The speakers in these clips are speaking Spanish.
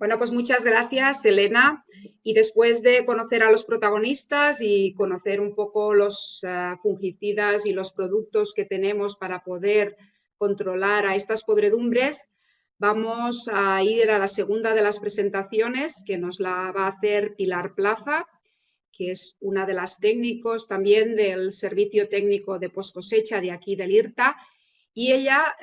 Bueno, pues muchas gracias, Elena. Y después de conocer a los protagonistas y conocer un poco los fungicidas y los productos que tenemos para poder controlar a estas podredumbres, vamos a ir a la segunda de las presentaciones, que nos la va a hacer Pilar Plaza, que es una de las técnicos también del Servicio Técnico de Poscosecha de aquí del IRTA, y ella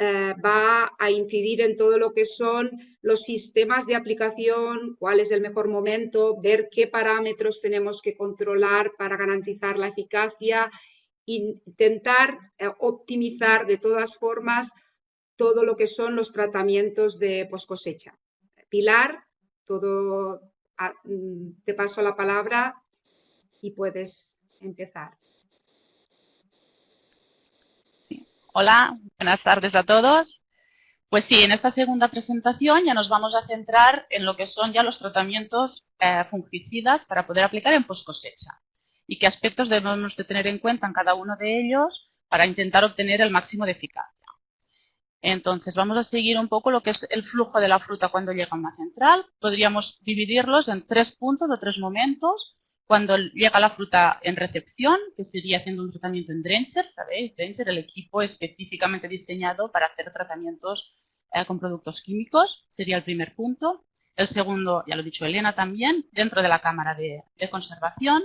va a incidir en todo lo que son los sistemas de aplicación, cuál es el mejor momento, ver qué parámetros tenemos que controlar para garantizar la eficacia, intentar optimizar de todas formas todo lo que son los tratamientos de poscosecha. Pilar, te paso la palabra y puedes empezar. Hola, buenas tardes a todos. Pues sí, en esta segunda presentación ya nos vamos a centrar en lo que son ya los tratamientos fungicidas para poder aplicar en poscosecha y qué aspectos debemos de tener en cuenta en cada uno de ellos para intentar obtener el máximo de eficacia. Entonces vamos a seguir un poco lo que es el flujo de la fruta cuando llega a una central. Podríamos dividirlos en 3 puntos o 3 momentos. Cuando llega la fruta en recepción, que sería haciendo un tratamiento en Drencher, ¿sabéis? Drencher, el equipo específicamente diseñado para hacer tratamientos con productos químicos, sería el primer punto. El segundo, ya lo ha dicho Elena también, dentro de la cámara de conservación.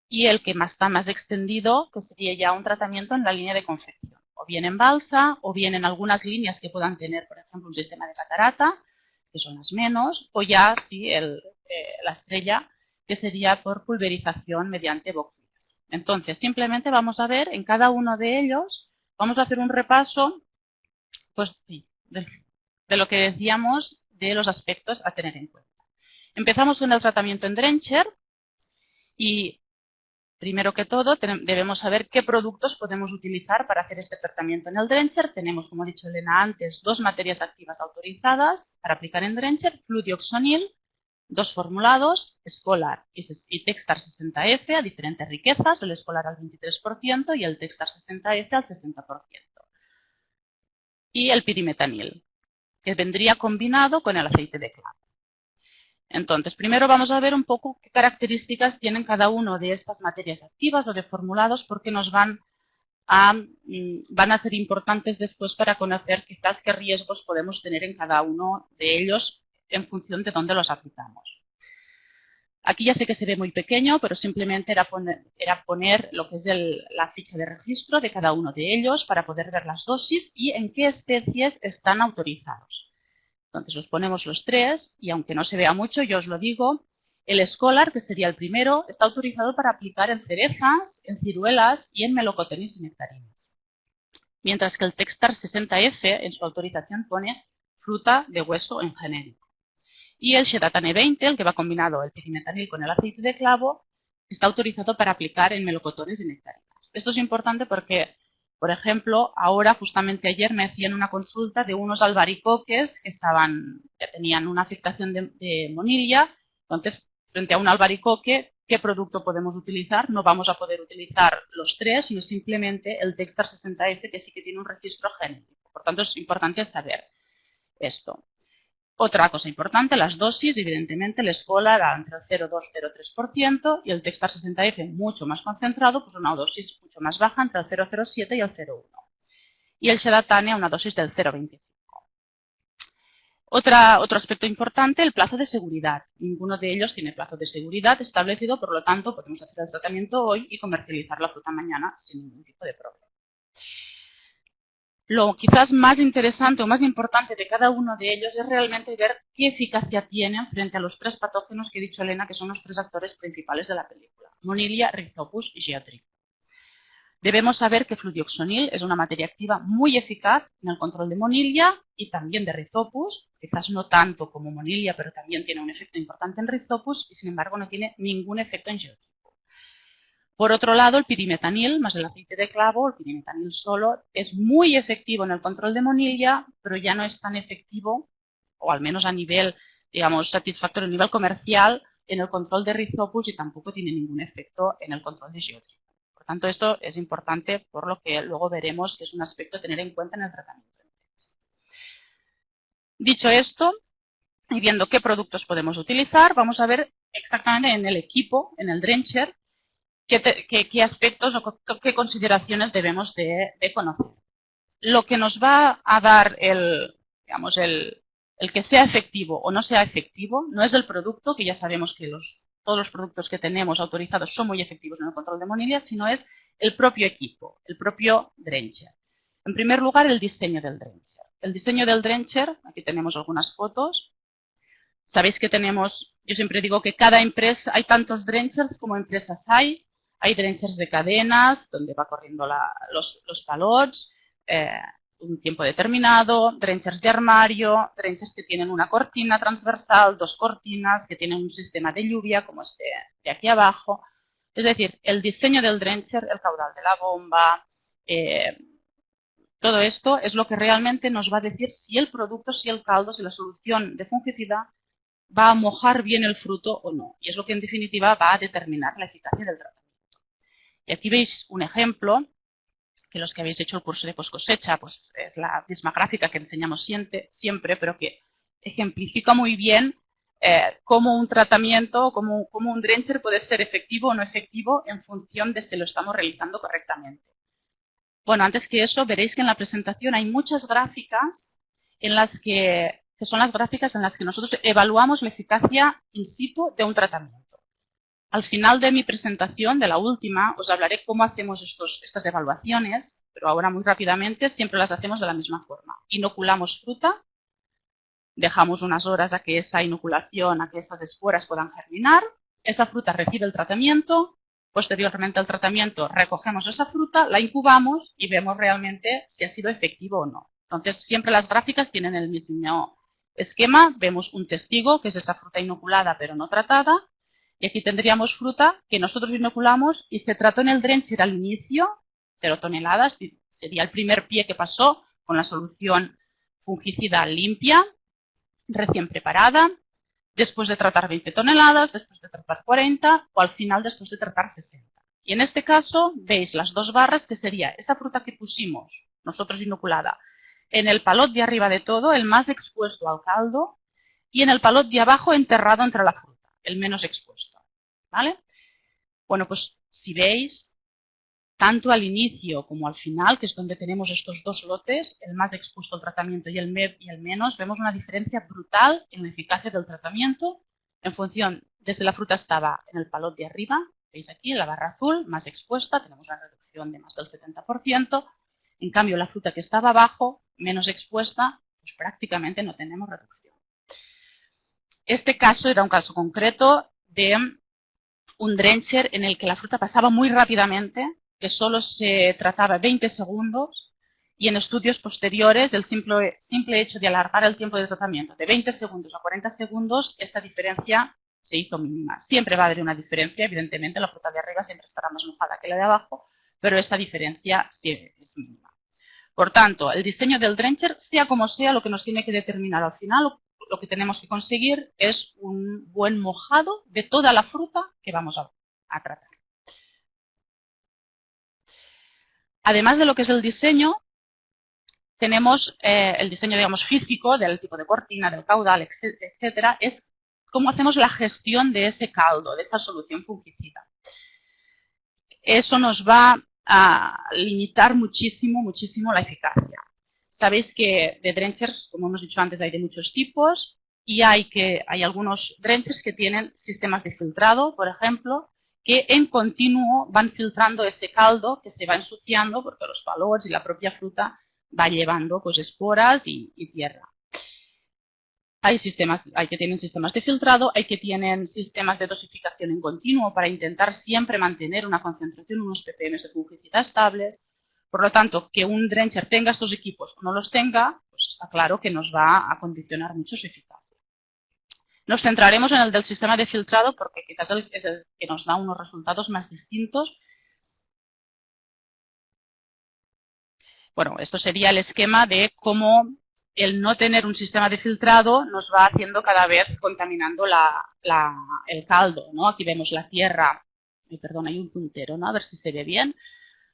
Y el que está más extendido, que sería ya un tratamiento en la línea de confección. O bien en balsa, o bien en algunas líneas que puedan tener, por ejemplo, un sistema de catarata, que son las menos, o ya sí la estrella, que sería por pulverización mediante boquias. Entonces, simplemente vamos a ver en cada uno de ellos, vamos a hacer un repaso pues, de lo que decíamos de los aspectos a tener en cuenta. Empezamos con el tratamiento en Drencher y primero que todo, debemos saber qué productos podemos utilizar para hacer este tratamiento en el Drencher. Tenemos, como ha dicho Elena antes, 2 materias activas autorizadas para aplicar en Drencher, fludioxonil, 2 formulados, Scholar y Textar 60F a diferentes riquezas, el Scholar al 23% y el Textar 60F al 60%. Y el pirimetanil, que vendría combinado con el aceite de clavo. Entonces, primero vamos a ver un poco qué características tienen cada uno de estas materias activas o de formulados, porque nos van a ser importantes después para conocer quizás qué riesgos podemos tener en cada uno de ellos en función de dónde los aplicamos. Aquí ya sé que se ve muy pequeño, pero simplemente era poner lo que es la ficha de registro de cada uno de ellos para poder ver las dosis y en qué especies están autorizados. Entonces los ponemos los 3 y aunque no se vea mucho, yo os lo digo, el Scholar, que sería el primero, está autorizado para aplicar en cerezas, en ciruelas y en melocotones y nectarinas. Mientras que el Textar 60F en su autorización pone fruta de hueso en genérico. Y el Shedatane 20, el que va combinado el pirimetanil con el aceite de clavo, está autorizado para aplicar en melocotones y nectarinas. Esto es importante porque, por ejemplo, ahora, justamente ayer, me hacían una consulta de unos albaricoques que tenían una afectación de monilla. Entonces, frente a un albaricoque, ¿qué producto podemos utilizar? No vamos a poder utilizar los 3, sino simplemente el Textar 60F, que sí que tiene un registro genérico. Por tanto, es importante saber esto. Otra cosa importante, las dosis, evidentemente el Scholar entre el 0,2 y 0,3% y el Textar 60F mucho más concentrado, pues una dosis mucho más baja entre el 0,07 y el 0,1. Y el Shedatane a una dosis del 0,25. Otro aspecto importante, el plazo de seguridad. Ninguno de ellos tiene plazo de seguridad establecido, por lo tanto podemos hacer el tratamiento hoy y comercializar la fruta mañana sin ningún tipo de problema. Lo quizás más interesante o más importante de cada uno de ellos es realmente ver qué eficacia tienen frente a los 3 patógenos que he dicho Elena, que son los 3 actores principales de la película: Monilia, Rhizopus y Geotrichum. Debemos saber que fludioxonil es una materia activa muy eficaz en el control de Monilia y también de Rhizopus, quizás no tanto como Monilia, pero también tiene un efecto importante en Rhizopus y sin embargo no tiene ningún efecto en Geotrichum. Por otro lado, el pirimetanil más el aceite de clavo, el pirimetanil solo, es muy efectivo en el control de Monilia, pero ya no es tan efectivo, o al menos a nivel, digamos, satisfactorio, a nivel comercial, en el control de Rhizopus y tampoco tiene ningún efecto en el control de Geotrichum. Por tanto, esto es importante, por lo que luego veremos que es un aspecto a tener en cuenta en el tratamiento. Dicho esto, y viendo qué productos podemos utilizar, vamos a ver exactamente en el equipo, en el drencher, qué aspectos o qué consideraciones debemos de conocer. Lo que nos va a dar digamos, el que sea efectivo o no sea efectivo no es el producto, que ya sabemos que todos los productos que tenemos autorizados son muy efectivos en el control de monilias, sino es el propio equipo, el propio drencher. En primer lugar, el diseño del drencher. El diseño del drencher, aquí tenemos algunas fotos. Sabéis que yo siempre digo que cada empresa, hay tantos drenchers como empresas hay. Hay drenchers de cadenas, donde va corriendo los palots, un tiempo determinado, drenchers de armario, drenchers que tienen una cortina transversal, 2 cortinas, que tienen un sistema de lluvia, como este de aquí abajo. Es decir, el diseño del drencher, el caudal de la bomba, todo esto es lo que realmente nos va a decir si el producto, si el caldo, si la solución de fungicida va a mojar bien el fruto o no. Y es lo que en definitiva va a determinar la eficacia del tratamiento. Y aquí veis un ejemplo, que los que habéis hecho el curso de post cosecha, pues es la misma gráfica que enseñamos siempre, pero que ejemplifica muy bien cómo un tratamiento, cómo un drencher puede ser efectivo o no efectivo en función de si lo estamos realizando correctamente. Bueno, antes que eso, veréis que en la presentación hay muchas gráficas en las que son las gráficas en las que nosotros evaluamos la eficacia in situ de un tratamiento. Al final de mi presentación, de la última, os hablaré cómo hacemos estas evaluaciones, pero ahora muy rápidamente siempre las hacemos de la misma forma. Inoculamos fruta, dejamos unas horas a que esa inoculación, a que esas esporas puedan germinar, esa fruta recibe el tratamiento, posteriormente al tratamiento recogemos esa fruta, la incubamos y vemos realmente si ha sido efectivo o no. Entonces, siempre las gráficas tienen el mismo esquema, vemos un testigo, que es esa fruta inoculada pero no tratada, y aquí tendríamos fruta que nosotros inoculamos y se trató en el drencher al inicio, 0 toneladas, sería el primer pie que pasó con la solución fungicida limpia, recién preparada, después de tratar 20 toneladas, después de tratar 40 o al final después de tratar 60. Y en este caso veis las 2 barras que sería esa fruta que pusimos nosotros inoculada en el palot de arriba de todo, el más expuesto al caldo, y en el palot de abajo enterrado entre la fruta, el menos expuesto, ¿vale? Bueno, pues si veis, tanto al inicio como al final, que es donde tenemos estos 2 lotes, el más expuesto al tratamiento y el menos, vemos una diferencia brutal en la eficacia del tratamiento en función, desde la fruta estaba en el palot de arriba, veis aquí en la barra azul, más expuesta, tenemos una reducción de más del 70%, en cambio la fruta que estaba abajo, menos expuesta, pues prácticamente no tenemos reducción. Este caso era un caso concreto de un drencher en el que la fruta pasaba muy rápidamente, que solo se trataba 20 segundos, y en estudios posteriores el simple hecho de alargar el tiempo de tratamiento de 20 segundos a 40 segundos, esta diferencia se hizo mínima. Siempre va a haber una diferencia, evidentemente la fruta de arriba siempre estará más mojada que la de abajo, pero esta diferencia sí es mínima. Por tanto, el diseño del drencher, sea como sea, lo que nos tiene que determinar al final, lo que tenemos que conseguir es un buen mojado de toda la fruta que vamos a tratar. Además de lo que es el diseño, tenemos el diseño, digamos, físico del tipo de cortina, del caudal, etcétera, es cómo hacemos la gestión de ese caldo, de esa solución fungicida. Eso nos va a limitar muchísimo la eficacia. Sabéis que de drenchers, como hemos dicho antes, hay de muchos tipos y hay algunos drenchers que tienen sistemas de filtrado, por ejemplo, que en continuo van filtrando ese caldo que se va ensuciando porque los palots y la propia fruta va llevando pues esporas y tierra. Hay que tienen sistemas de filtrado, hay que tienen sistemas de dosificación en continuo para intentar siempre mantener una concentración, unos ppm de fungicida estables. Por lo tanto, que un drencher tenga estos equipos o no los tenga, pues está claro que nos va a condicionar mucho su eficacia. Nos centraremos en el del sistema de filtrado porque quizás es el que nos da unos resultados más distintos. Bueno, esto sería el esquema de cómo el no tener un sistema de filtrado nos va haciendo cada vez contaminando el caldo, ¿no? Aquí vemos la tierra, perdón, hay un puntero, ¿no? A ver si se ve bien.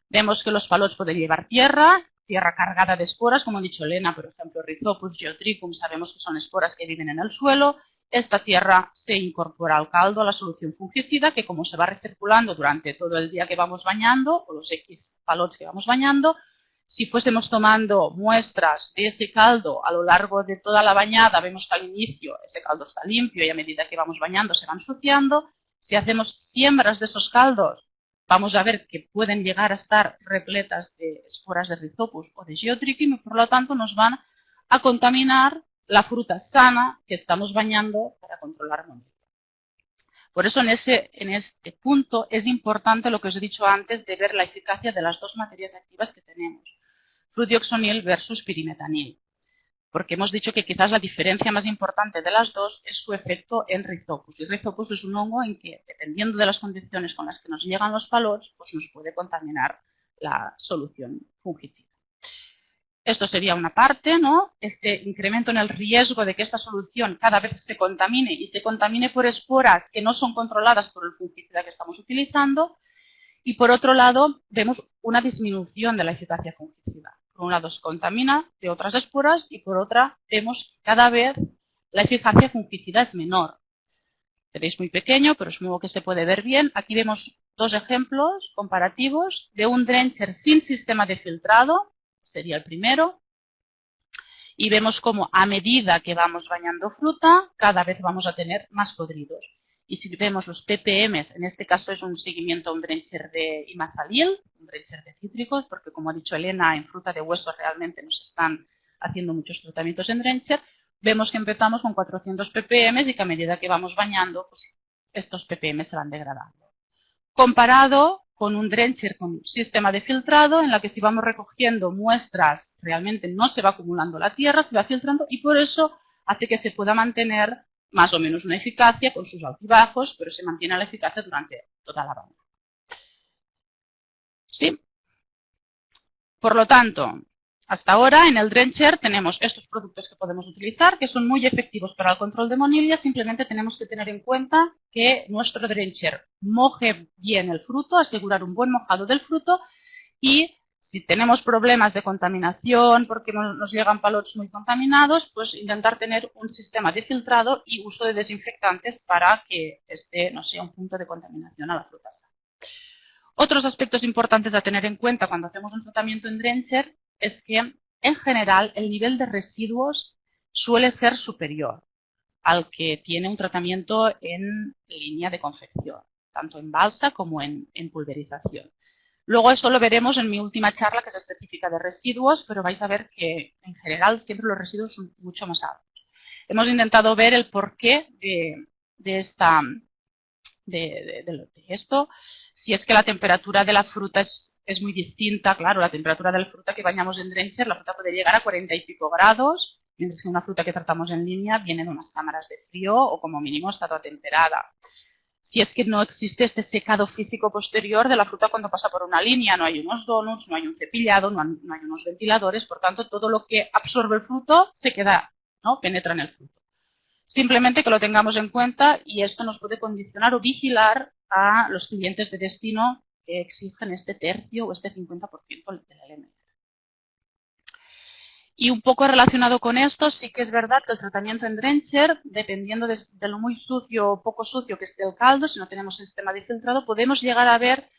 Vemos que los palots pueden llevar tierra tierra cargada de esporas, como ha dicho Elena, por ejemplo, Rhizopus geotrichum, sabemos que son esporas que viven en el suelo. Esta tierra se incorpora al caldo, a la solución fungicida, que como se va recirculando durante todo el día que vamos bañando, o los X palots que vamos bañando, si fuésemos tomando muestras de ese caldo a lo largo de toda la bañada, vemos que al inicio ese caldo está limpio y a medida que vamos bañando se va ensuciando. Si hacemos siembras de esos caldos, vamos a ver que pueden llegar a estar repletas de esporas de Rhizopus o de Geotrichum y por lo tanto nos van a contaminar la fruta sana que estamos bañando para controlar monillo. Por eso en este punto es importante lo que os he dicho antes de ver la eficacia de las dos materias activas que tenemos, fludioxonil versus pirimetanil, porque hemos dicho que quizás la diferencia más importante de las dos es su efecto en Rhizopus. Y Rhizopus es un hongo en que, dependiendo de las condiciones con las que nos llegan los palots, pues nos puede contaminar la solución fungicida. Esto sería una parte, ¿no? Este incremento en el riesgo de que esta solución cada vez se contamine y se contamine por esporas que no son controladas por el fungicida que estamos utilizando. Y por otro lado, vemos una disminución de la eficacia fungicida. Por un lado se contamina de otras esporas y por otra vemos que cada vez la eficacia fungicida es menor. Veréis muy pequeño, pero supongo que se puede ver bien. Aquí vemos dos ejemplos comparativos de un drencher sin sistema de filtrado, sería el primero, y vemos cómo a medida que vamos bañando fruta, cada vez vamos a tener más podridos. Y si vemos los ppm, en este caso es un seguimiento a un drencher de imazalil, un drencher de cítricos, porque como ha dicho Elena, en fruta de hueso realmente nos están haciendo muchos tratamientos en drencher, vemos que empezamos con 400 ppm y que a medida que vamos bañando, pues estos ppm se van degradando. Comparado con un drencher con sistema de filtrado, en la que si vamos recogiendo muestras, realmente no se va acumulando la tierra, se va filtrando y por eso hace que se pueda mantener más o menos una eficacia con sus altibajos, pero se mantiene la eficacia durante toda la bañada. ¿Sí? Por lo tanto, hasta ahora en el drencher tenemos estos productos que podemos utilizar, que son muy efectivos para el control de monillas. Simplemente tenemos que tener en cuenta que nuestro drencher moje bien el fruto, asegurar un buen mojado del fruto y si tenemos problemas de contaminación porque nos llegan palots muy contaminados, pues intentar tener un sistema de filtrado y uso de desinfectantes para que este no sea un punto de contaminación a la fruta sana. Otros aspectos importantes a tener en cuenta cuando hacemos un tratamiento en drencher es que, en general, el nivel de residuos suele ser superior al que tiene un tratamiento en línea de confección, tanto en balsa como en pulverización. Luego eso lo veremos en mi última charla, que es específica de residuos, pero vais a ver que, en general, siempre los residuos son mucho más altos. Hemos intentado ver el porqué de esto. Si es que la temperatura de la fruta es muy distinta, claro, la temperatura de la fruta que bañamos en drencher, la fruta puede llegar a 40 y pico grados, mientras que una fruta que tratamos en línea viene de unas cámaras de frío o como mínimo está toda temperada. Si es que no existe este secado físico posterior de la fruta cuando pasa por una línea, no hay unos donuts, no hay un cepillado, no hay unos ventiladores, por tanto todo lo que absorbe el fruto se queda, ¿no? Penetra en el fruto. Simplemente que lo tengamos en cuenta y esto nos puede condicionar o vigilar a los clientes de destino que exigen este tercio o este 50% del LMR. Y un poco relacionado con esto, sí que es verdad que el tratamiento en drencher, dependiendo de lo muy sucio o poco sucio que esté el caldo, si no tenemos sistema de filtrado, podemos llegar a ver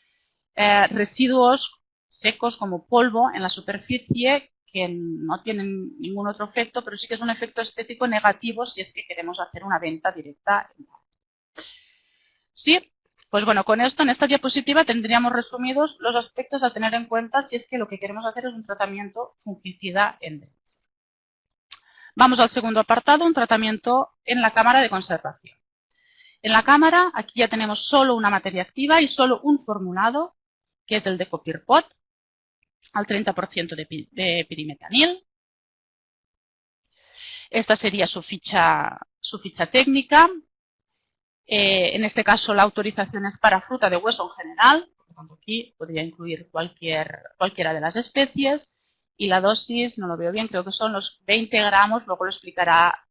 residuos secos como polvo en la superficie que no tienen ningún otro efecto, pero sí que es un efecto estético negativo si es que queremos hacer una venta directa. ¿Sí? Pues bueno, con esto en esta diapositiva tendríamos resumidos los aspectos a tener en cuenta si es que lo que queremos hacer es un tratamiento fungicida en drencher. Vamos al segundo apartado, un tratamiento en la cámara de conservación. En la cámara, aquí ya tenemos solo una materia activa y solo un formulado, que es el de Copirpot, al 30% de pirimetanil. Esta sería su ficha técnica. En este caso la autorización es para fruta de hueso en general, por lo tanto aquí podría incluir cualquiera de las especies y la dosis, no lo veo bien, creo que son los 20 gramos, luego lo explicará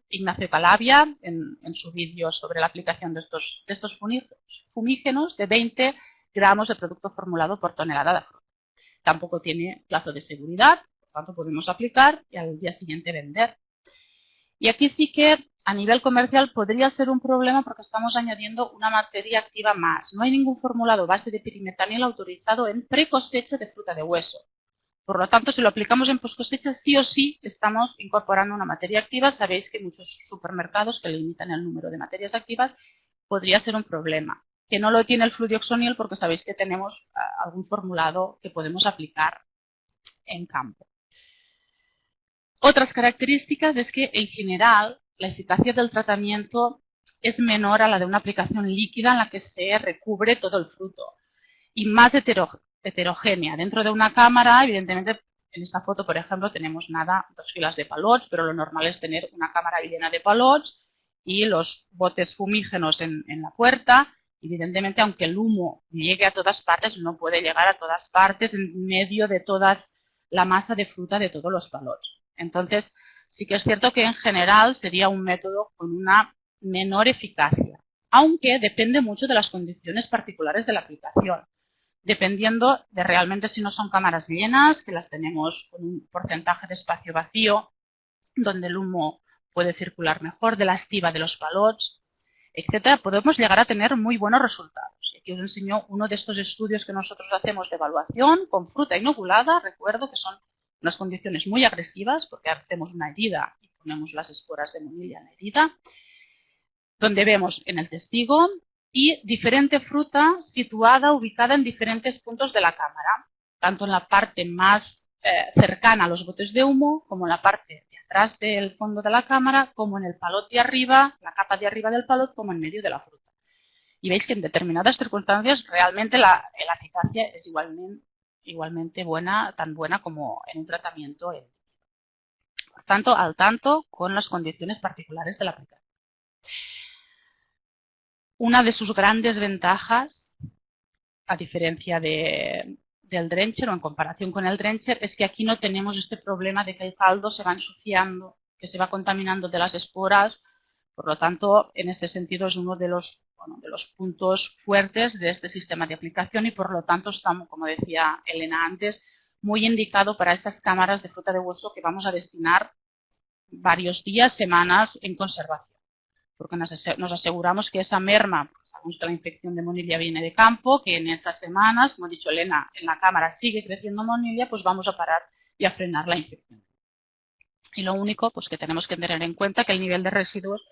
Ignacio Calabia en su vídeo sobre la aplicación de estos fumígenos de 20 gramos de producto formulado por tonelada de fruta. Tampoco tiene plazo de seguridad, por tanto podemos aplicar y al día siguiente vender. Y aquí sí que a nivel comercial podría ser un problema porque estamos añadiendo una materia activa más. No hay ningún formulado base de pirimetanil autorizado en precosecha de fruta de hueso. Por lo tanto, si lo aplicamos en postcosecha, sí o sí estamos incorporando una materia activa. Sabéis que muchos supermercados que limitan el número de materias activas podría ser un problema. Que no lo tiene el fludioxonil porque sabéis que tenemos algún formulado que podemos aplicar en campo. Otras características es que, en general, la eficacia del tratamiento es menor a la de una aplicación líquida en la que se recubre todo el fruto y más heterogénea. Dentro de una cámara, evidentemente, en esta foto, por ejemplo, tenemos dos filas de palots, pero lo normal es tener una cámara llena de palots y los botes fumígenos en la puerta. Evidentemente, aunque el humo llegue a todas partes, no puede llegar a todas partes en medio de toda la masa de fruta de todos los palots. Entonces, sí que es cierto que en general sería un método con una menor eficacia, aunque depende mucho de las condiciones particulares de la aplicación. Dependiendo de realmente si no son cámaras llenas, que las tenemos con un porcentaje de espacio vacío, donde el humo puede circular mejor, de la estiba de los palots, etcétera, podemos llegar a tener muy buenos resultados. Y aquí os enseño uno de estos estudios que nosotros hacemos de evaluación con fruta inoculada. Recuerdo que son unas condiciones muy agresivas porque hacemos una herida y ponemos las esporas de monilla en la herida, donde vemos en el testigo y diferente fruta situada, ubicada en diferentes puntos de la cámara, tanto en la parte más cercana a los botes de humo, como en la parte de atrás del fondo de la cámara, como en el palot de arriba, la capa de arriba del palot, como en medio de la fruta. Y veis que en determinadas circunstancias realmente la eficacia es igualmente buena, tan buena como en un tratamiento. Por tanto, al tanto con las condiciones particulares de la aplicación. Una de sus grandes ventajas, a diferencia del drencher o en comparación con el drencher, es que aquí no tenemos este problema de que el caldo se va ensuciando, que se va contaminando de las esporas. Por lo tanto, en este sentido es uno de los puntos fuertes de este sistema de aplicación y por lo tanto estamos, como decía Elena antes, muy indicado para esas cámaras de fruta de hueso que vamos a destinar varios días, semanas en conservación. Porque nos aseguramos que esa merma, pues sabemos que la infección de monilla viene de campo, que en esas semanas, como ha dicho Elena, en la cámara sigue creciendo monilla, pues vamos a parar y a frenar la infección. Y lo único pues que tenemos que tener en cuenta que el nivel de residuos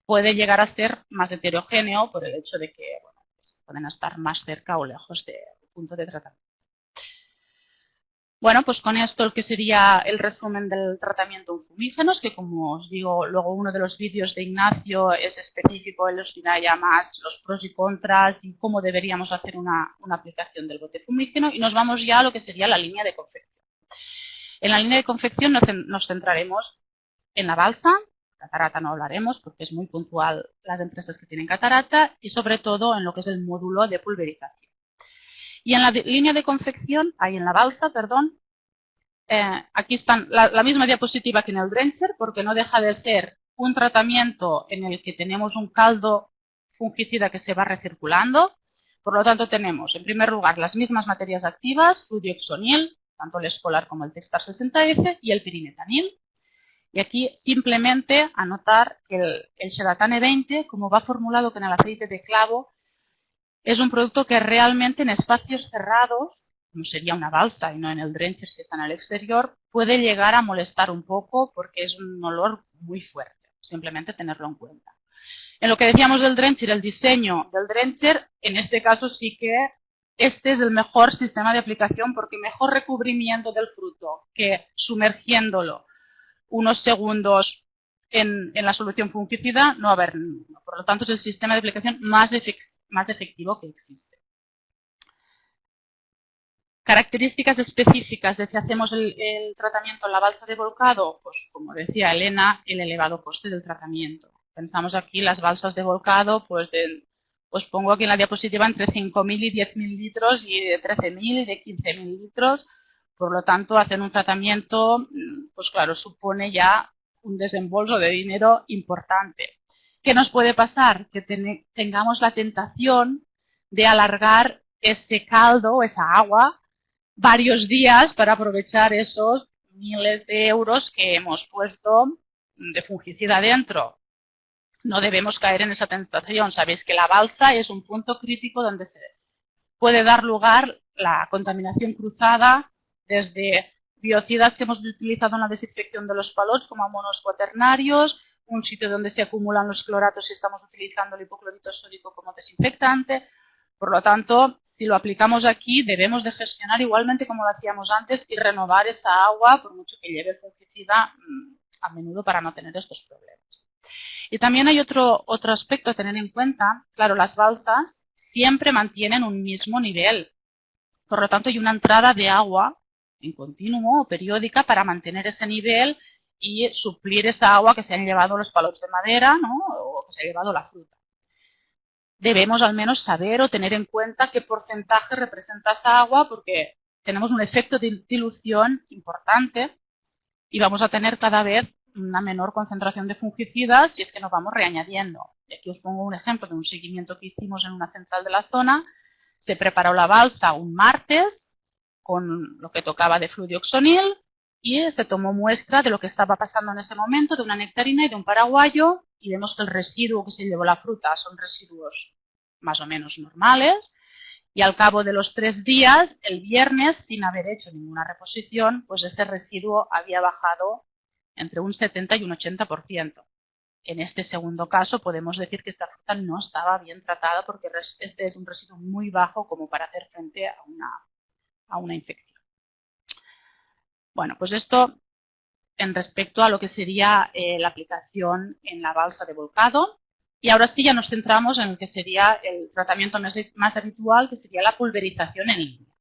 puede llegar a ser más heterogéneo por el hecho de que pues pueden estar más cerca o lejos del punto de tratamiento. Bueno, pues con esto el que sería el resumen del tratamiento en fumígenos, que como os digo, luego uno de los vídeos de Ignacio es específico, él os dirá ya más los pros y contras y cómo deberíamos hacer una aplicación del bote fumígeno y nos vamos ya a lo que sería la línea de confección. En la línea de confección nos centraremos en la balsa, catarata no hablaremos porque es muy puntual las empresas que tienen catarata y sobre todo en lo que es el módulo de pulverización. Y en la línea de confección, en la balsa, perdón, aquí están la misma diapositiva que en el drencher, porque no deja de ser un tratamiento en el que tenemos un caldo fungicida que se va recirculando. Por lo tanto, tenemos, en primer lugar, las mismas materias activas, fludioxonil, tanto el escolar como el Textar 60F, y el pirimetanil. Y aquí simplemente anotar que el Xeratane 20, como va formulado con el aceite de clavo, es un producto que realmente en espacios cerrados, como sería una balsa y no en el drencher si está en el exterior, puede llegar a molestar un poco porque es un olor muy fuerte. Simplemente tenerlo en cuenta. En lo que decíamos del drencher, el diseño del drencher, en este caso sí que este es el mejor sistema de aplicación porque mejor recubrimiento del fruto que sumergiéndolo unos segundos en la solución fungicida no va a haber ninguno. Por lo tanto, es el sistema de aplicación más efectivo que existe. Características específicas de si hacemos el tratamiento en la balsa de volcado, pues como decía Elena, el elevado coste del tratamiento. Pensamos aquí las balsas de volcado, pues pongo aquí en la diapositiva entre 5.000 y 10.000 litros y de 13.000 y de 15.000 litros. Por lo tanto, hacer un tratamiento, pues claro, supone ya un desembolso de dinero importante. ¿Qué nos puede pasar? Que tengamos la tentación de alargar ese caldo, esa agua, varios días para aprovechar esos miles de euros que hemos puesto de fungicida dentro. No debemos caer en esa tentación. Sabéis que la balsa es un punto crítico donde se puede dar lugar la contaminación cruzada desde biocidas que hemos utilizado en la desinfección de los palots como amonos cuaternarios, un sitio donde se acumulan los cloratos y estamos utilizando el hipoclorito sódico como desinfectante. Por lo tanto, si lo aplicamos aquí, debemos de gestionar igualmente como lo hacíamos antes y renovar esa agua, por mucho que lleve fungicida, a menudo para no tener estos problemas. Y también hay otro aspecto a tener en cuenta. Claro, las balsas siempre mantienen un mismo nivel. Por lo tanto, hay una entrada de agua en continuo o periódica para mantener ese nivel y suplir esa agua que se han llevado los palots de madera, ¿no? O que se ha llevado la fruta. Debemos al menos saber o tener en cuenta qué porcentaje representa esa agua, porque tenemos un efecto de dilución importante y vamos a tener cada vez una menor concentración de fungicidas si es que nos vamos reañadiendo. Y aquí os pongo un ejemplo de un seguimiento que hicimos en una central de la zona. Se preparó la balsa un martes con lo que tocaba de fludioxonil y se tomó muestra de lo que estaba pasando en ese momento de una nectarina y de un paraguayo, y vemos que el residuo que se llevó la fruta son residuos más o menos normales, y al cabo de los 3 días, el viernes, sin haber hecho ninguna reposición, pues ese residuo había bajado entre un 70 y un 80%. En este segundo caso podemos decir que esta fruta no estaba bien tratada porque este es un residuo muy bajo como para hacer frente a una infección. Bueno, pues esto en respecto a lo que sería la aplicación en la balsa de volcado. Y ahora sí ya nos centramos en lo que sería el tratamiento más habitual, que sería la pulverización en línea.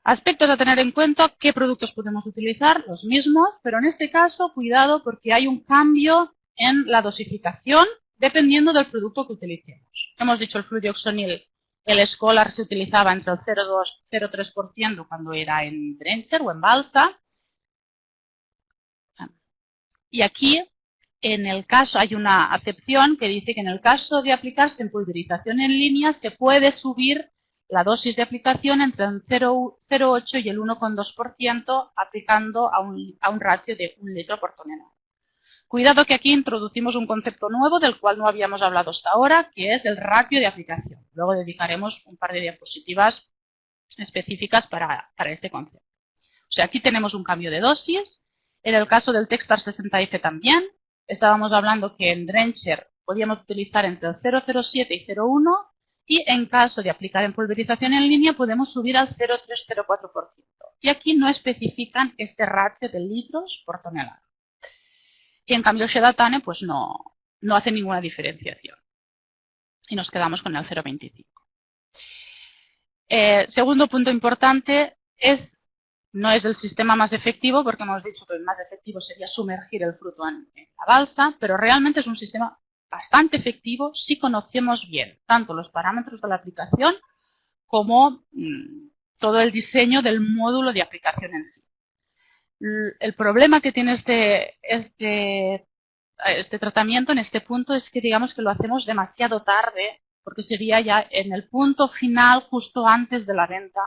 Aspectos a tener en cuenta: qué productos podemos utilizar, los mismos, pero en este caso cuidado porque hay un cambio en la dosificación dependiendo del producto que utilicemos. Hemos dicho el fludioxonil, el Scholar se utilizaba entre el 0,2 y 0,3% cuando era en drencher o en balsa. Y aquí, en el caso, hay una acepción que dice que en el caso de aplicarse en pulverización en línea se puede subir la dosis de aplicación entre el 0,8 y el 1,2% aplicando a un ratio de 1 litro por tonelada. Cuidado que aquí introducimos un concepto nuevo del cual no habíamos hablado hasta ahora, que es el ratio de aplicación. Luego dedicaremos un par de diapositivas específicas para este concepto. O sea, aquí tenemos un cambio de dosis. En el caso del Textar 60F también, estábamos hablando que en drencher podíamos utilizar entre el 0,07 y 0,1 y en caso de aplicar en pulverización en línea podemos subir al 0,3-0,4%. Y aquí no especifican este ratio de litros por tonelada. Y en cambio el Shedatane pues no hace ninguna diferenciación. Y nos quedamos con el 0,25. Segundo punto importante no es el sistema más efectivo, porque hemos dicho que el más efectivo sería sumergir el fruto en la balsa, pero realmente es un sistema bastante efectivo si conocemos bien tanto los parámetros de la aplicación como todo el diseño del módulo de aplicación en sí. El problema que tiene este tratamiento en este punto es que digamos que lo hacemos demasiado tarde, porque sería ya en el punto final justo antes de la venta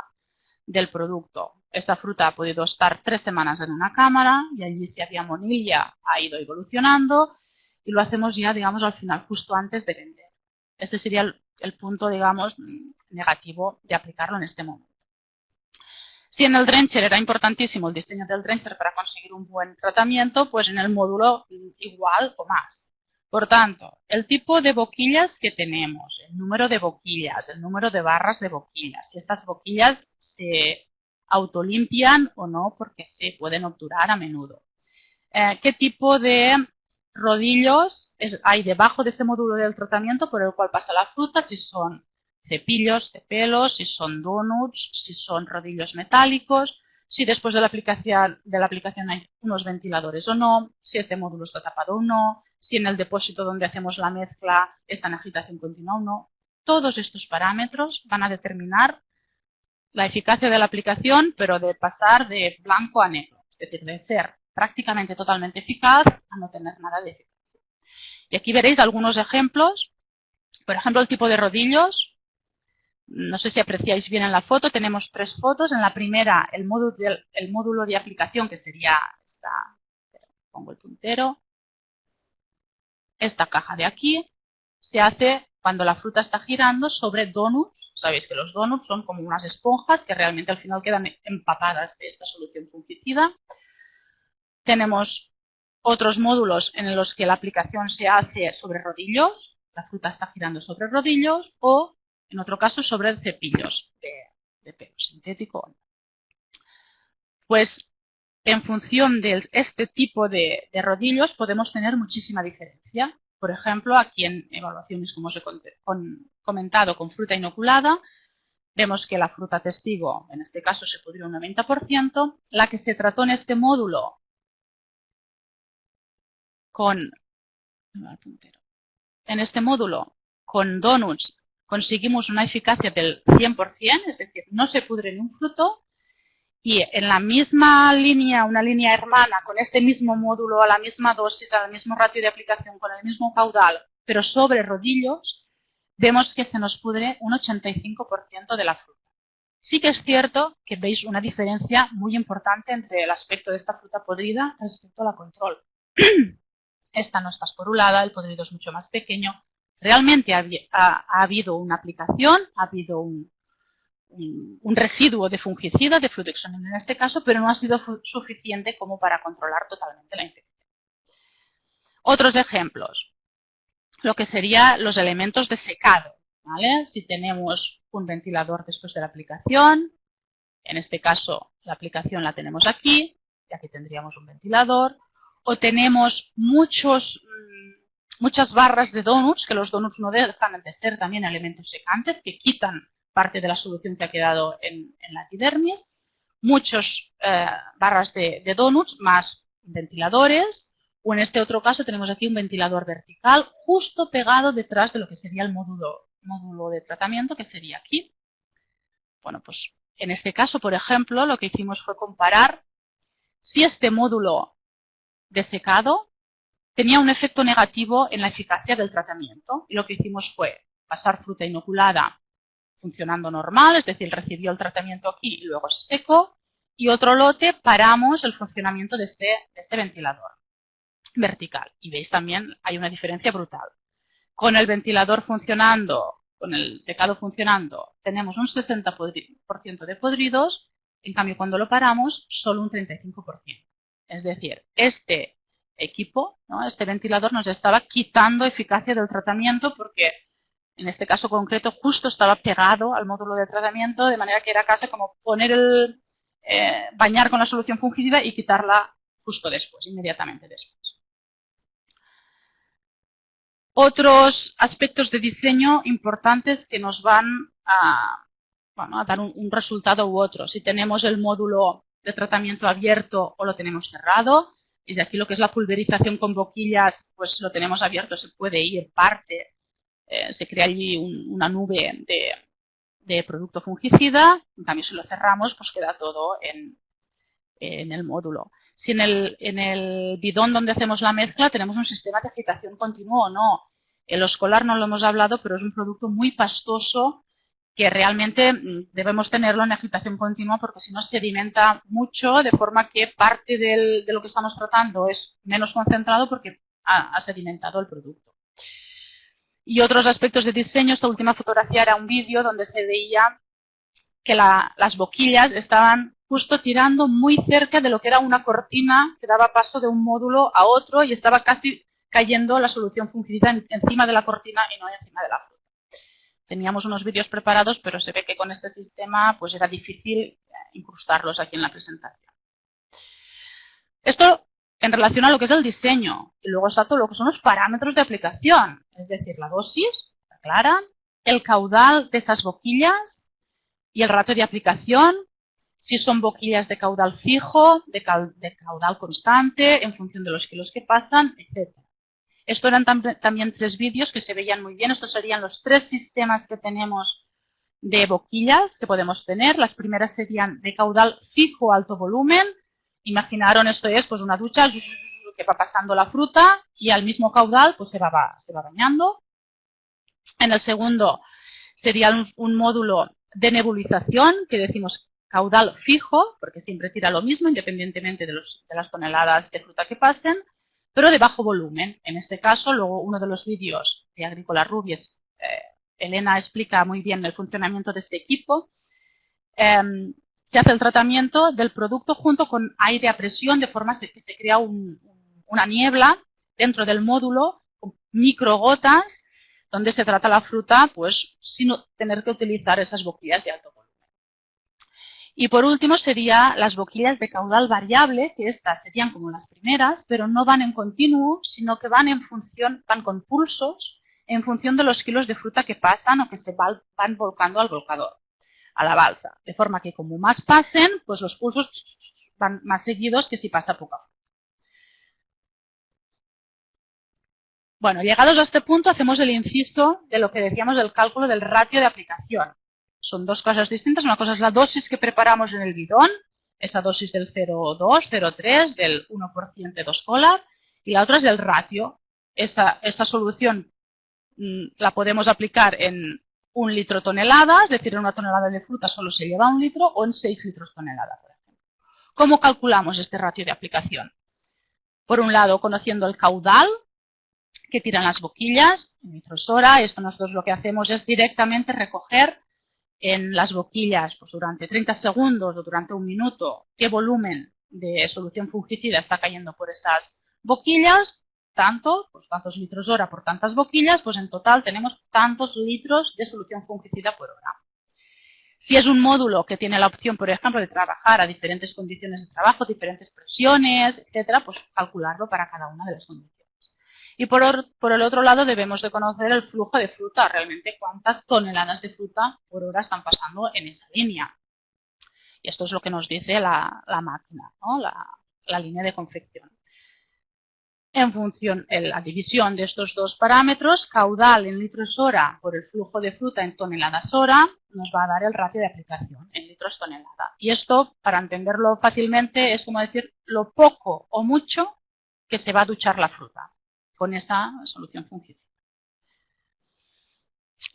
del producto. Esta fruta ha podido estar 3 semanas en una cámara y allí si había monilla ha ido evolucionando y lo hacemos ya, digamos, al final, justo antes de vender. Este sería el punto, digamos, negativo de aplicarlo en este momento. Si en el drencher era importantísimo el diseño del drencher para conseguir un buen tratamiento, pues en el módulo igual o más. Por tanto, el tipo de boquillas que tenemos, el número de boquillas, el número de barras de boquillas, si estas boquillas se autolimpian o no porque se pueden obturar a menudo. ¿Qué tipo de rodillos hay debajo de este módulo del tratamiento por el cual pasa la fruta? Si son cepillos de pelos, si son donuts, si son rodillos metálicos, si después de la aplicación hay unos ventiladores o no, si este módulo está tapado o no, si en el depósito donde hacemos la mezcla está en agitación continua o no. Todos estos parámetros van a determinar la eficacia de la aplicación, pero de pasar de blanco a negro, es decir, de ser prácticamente totalmente eficaz a no tener nada de eficacia. Y aquí veréis algunos ejemplos. Por ejemplo, el tipo de rodillos. No sé si apreciáis bien en la foto, tenemos 3 fotos. En la primera, el módulo de aplicación, que sería esta, pongo el puntero, esta caja de aquí, se hace cuando la fruta está girando sobre donuts. Sabéis que los donuts son como unas esponjas que realmente al final quedan empapadas de esta solución fungicida. Tenemos otros módulos en los que la aplicación se hace sobre rodillos, la fruta está girando sobre rodillos, o en otro caso sobre cepillos de pelo sintético. Pues en función de este tipo de rodillos podemos tener muchísima diferencia. Por ejemplo, aquí en evaluaciones, como os he comentado, con fruta inoculada, vemos que la fruta testigo, en este caso, se pudrió un 90%. La que se trató en este módulo con donuts, conseguimos una eficacia del 100%, es decir, no se pudre ni un fruto. Y en la misma línea, una línea hermana, con este mismo módulo, a la misma dosis, al mismo ratio de aplicación, con el mismo caudal, pero sobre rodillos, vemos que se nos pudre un 85% de la fruta. Sí que es cierto que veis una diferencia muy importante entre el aspecto de esta fruta podrida respecto a la control. Esta no está esporulada, el podrido es mucho más pequeño. Realmente ha habido una aplicación, ha habido un residuo de fungicida, de flutoxonil en este caso, pero no ha sido suficiente como para controlar totalmente la infección. Otros ejemplos, lo que serían los elementos de secado, ¿vale? Si tenemos un ventilador después de la aplicación, en este caso la aplicación la tenemos aquí, y aquí tendríamos un ventilador, o tenemos muchas barras de donuts, que los donuts no dejan de ser también elementos secantes, que quitan parte de la solución que ha quedado en la epidermis, muchas barras de donuts más ventiladores, o en este otro caso tenemos aquí un ventilador vertical justo pegado detrás de lo que sería el módulo de tratamiento, que sería aquí. Bueno, pues en este caso, por ejemplo, lo que hicimos fue comparar si este módulo de secado tenía un efecto negativo en la eficacia del tratamiento. Y lo que hicimos fue pasar fruta inoculada funcionando normal, es decir, recibió el tratamiento aquí y luego se secó, y otro lote paramos el funcionamiento de este ventilador vertical. Y veis también hay una diferencia brutal. Con el ventilador funcionando, con el secado funcionando, tenemos un 60% de podridos, en cambio cuando lo paramos, solo un 35%. Es decir, este equipo, ¿no?, este ventilador nos estaba quitando eficacia del tratamiento porque en este caso concreto justo estaba pegado al módulo de tratamiento, de manera que era casi como poner bañar con la solución fungicida y quitarla justo después, inmediatamente después. Otros aspectos de diseño importantes que nos van a dar un resultado u otro. Si tenemos el módulo de tratamiento abierto o lo tenemos cerrado, y de aquí lo que es la pulverización con boquillas, pues lo tenemos abierto, se puede ir parte. Se crea allí una nube de producto fungicida. En cambio, si lo cerramos, pues queda todo en el módulo. Si en el bidón donde hacemos la mezcla tenemos un sistema de agitación continua o no. El escolar no lo hemos hablado, pero es un producto muy pastoso que realmente debemos tenerlo en agitación continua porque si no sedimenta mucho, de forma que parte de lo que estamos tratando es menos concentrado porque ha sedimentado el producto. Y otros aspectos de diseño, esta última fotografía era un vídeo donde se veía que las boquillas estaban justo tirando muy cerca de lo que era una cortina que daba paso de un módulo a otro y estaba casi cayendo la solución fungicida encima de la cortina y no encima de la fruta. Teníamos unos vídeos preparados, pero se ve que con este sistema pues era difícil incrustarlos aquí en la presentación. Esto en relación a lo que es el diseño. Y luego está todo lo que son los parámetros de aplicación, es decir, la dosis, está clara, el caudal de esas boquillas y el ratio de aplicación, si son boquillas de caudal fijo, de caudal constante, en función de los kilos que pasan, etc. Esto eran también 3 vídeos que se veían muy bien. Estos serían los 3 sistemas que tenemos de boquillas que podemos tener. Las primeras serían de caudal fijo alto volumen. Imaginaron esto es pues una ducha que va pasando la fruta y al mismo caudal pues se va bañando. En el segundo sería un módulo de nebulización, que decimos caudal fijo, porque siempre tira lo mismo, independientemente de las toneladas de fruta que pasen, pero de bajo volumen. En este caso, luego uno de los vídeos de Agrícola Rubies, Elena explica muy bien el funcionamiento de este equipo. Se hace el tratamiento del producto junto con aire a presión, de forma que se crea una niebla dentro del módulo, con microgotas, donde se trata la fruta, pues sin tener que utilizar esas boquillas de alto volumen. Y por último serían las boquillas de caudal variable, que estas serían como las primeras, pero no van en continuo, sino que van van con pulsos en función de los kilos de fruta que pasan o que se van volcando al volcador, a la balsa. De forma que como más pasen, pues los pulsos van más seguidos que si pasa poca fruta. Bueno, llegados a este punto hacemos el inciso de lo que decíamos del cálculo del ratio de aplicación. Son dos cosas distintas. Una cosa es la dosis que preparamos en el bidón, esa dosis del 0,2, 0,3, del 1% de 2 Scholar, y la otra es el ratio. Esa solución la podemos aplicar en 1 litro tonelada, es decir, en una tonelada de fruta solo se lleva 1 litro, o en 6 litros tonelada, por ejemplo. ¿Cómo calculamos este ratio de aplicación? Por un lado, conociendo el caudal que tiran las boquillas en litros hora. Esto nosotros lo que hacemos es directamente recoger en las boquillas, pues durante 30 segundos o durante 1 minuto, qué volumen de solución fungicida está cayendo por esas boquillas, pues tantos litros hora por tantas boquillas, pues en total tenemos tantos litros de solución fungicida por hora. Si es un módulo que tiene la opción, por ejemplo, de trabajar a diferentes condiciones de trabajo, diferentes presiones, etcétera, pues calcularlo para cada una de las condiciones. Y por el otro lado debemos de conocer el flujo de fruta, realmente cuántas toneladas de fruta por hora están pasando en esa línea. Y esto es lo que nos dice la máquina, ¿no? la línea de confección. En función de la división de estos dos parámetros, caudal en litros hora por el flujo de fruta en toneladas hora, nos va a dar el ratio de aplicación en litros tonelada. Y esto, para entenderlo fácilmente, es como decir lo poco o mucho que se va a duchar la fruta con esa solución fungicida.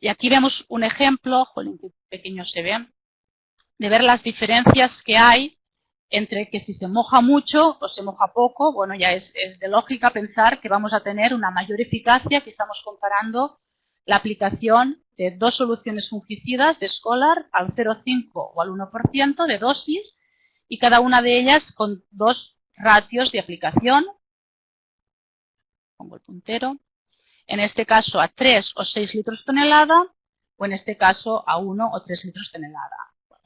Y aquí vemos un ejemplo, jolín, qué pequeño se ve, de ver las diferencias que hay entre que si se moja mucho o se moja poco. Bueno, ya es de lógica pensar que vamos a tener una mayor eficacia, que estamos comparando la aplicación de 2 soluciones fungicidas de Scholar al 0,5 o al 1% de dosis, y cada una de ellas con 2 ratios de aplicación. Pongo el puntero. En este caso a 3 o 6 litros tonelada, o en este caso a 1 o 3 litros tonelada.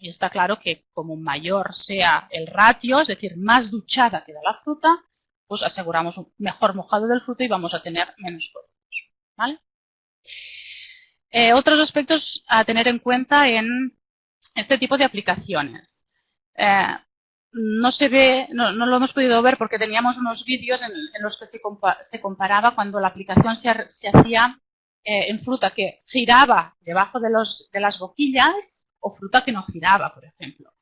Y está claro que como mayor sea el ratio, es decir, más duchada queda la fruta, pues aseguramos un mejor mojado del fruto y vamos a tener menos productos, ¿vale? Otros aspectos a tener en cuenta en este tipo de aplicaciones. No se ve, no lo hemos podido ver porque teníamos unos vídeos en los que se comparaba cuando la aplicación se hacía en fruta que giraba debajo de las boquillas o fruta que no giraba, por ejemplo.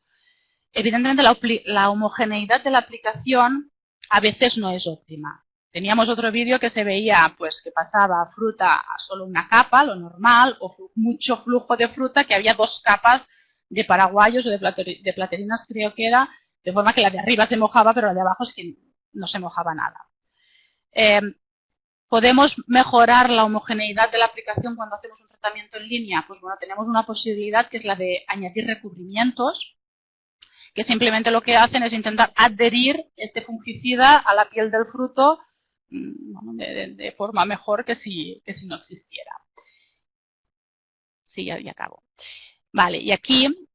Evidentemente la homogeneidad de la aplicación a veces no es óptima. Teníamos otro vídeo que se veía pues que pasaba fruta a solo una capa, lo normal, o mucho flujo de fruta, que había 2 capas de paraguayos o de platerinas, creo que era, de forma que la de arriba se mojaba, pero la de abajo es que no se mojaba nada. ¿Podemos mejorar la homogeneidad de la aplicación cuando hacemos un tratamiento en línea? Pues bueno, tenemos una posibilidad que es la de añadir recubrimientos, que simplemente lo que hacen es intentar adherir este fungicida a la piel del fruto de forma mejor que si no existiera. Sí, ya acabo. Vale, y aquí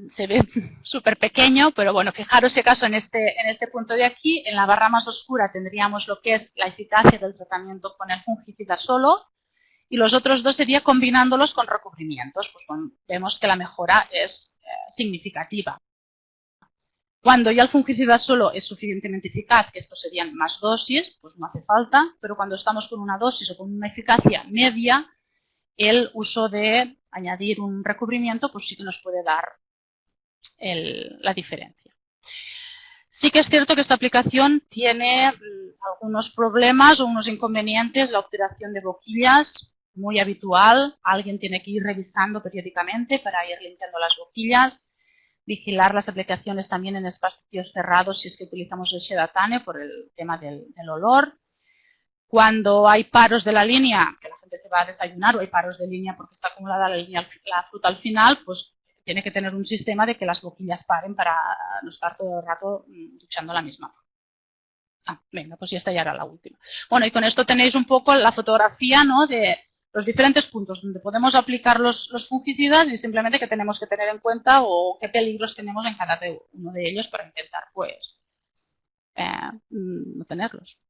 se ve súper pequeño, pero bueno, fijaros si acaso en este punto de aquí, en la barra más oscura tendríamos lo que es la eficacia del tratamiento con el fungicida solo, y los otros dos sería combinándolos con recubrimientos. Pues vemos que la mejora es significativa. Cuando ya el fungicida solo es suficientemente eficaz, que estos serían más dosis, pues no hace falta, pero cuando estamos con una dosis o con una eficacia media, el uso de añadir un recubrimiento pues sí que nos puede dar la diferencia. Sí que es cierto que esta aplicación tiene algunos problemas o unos inconvenientes, la obturación de boquillas, muy habitual. Alguien tiene que ir revisando periódicamente para ir limpiando las boquillas. Vigilar las aplicaciones también en espacios cerrados si es que utilizamos el Shedatane por el tema del olor. Cuando hay paros de la línea, que la gente se va a desayunar, o hay paros de línea porque está acumulada la fruta al final, pues tiene que tener un sistema de que las boquillas paren para no estar todo el rato duchando la misma. Venga, pues esta ya era la última. Bueno, y con esto tenéis un poco la fotografía, ¿no?, de los diferentes puntos donde podemos aplicar los fungicidas y simplemente qué tenemos que tener en cuenta o qué peligros tenemos en cada uno de ellos para intentar, pues, no tenerlos.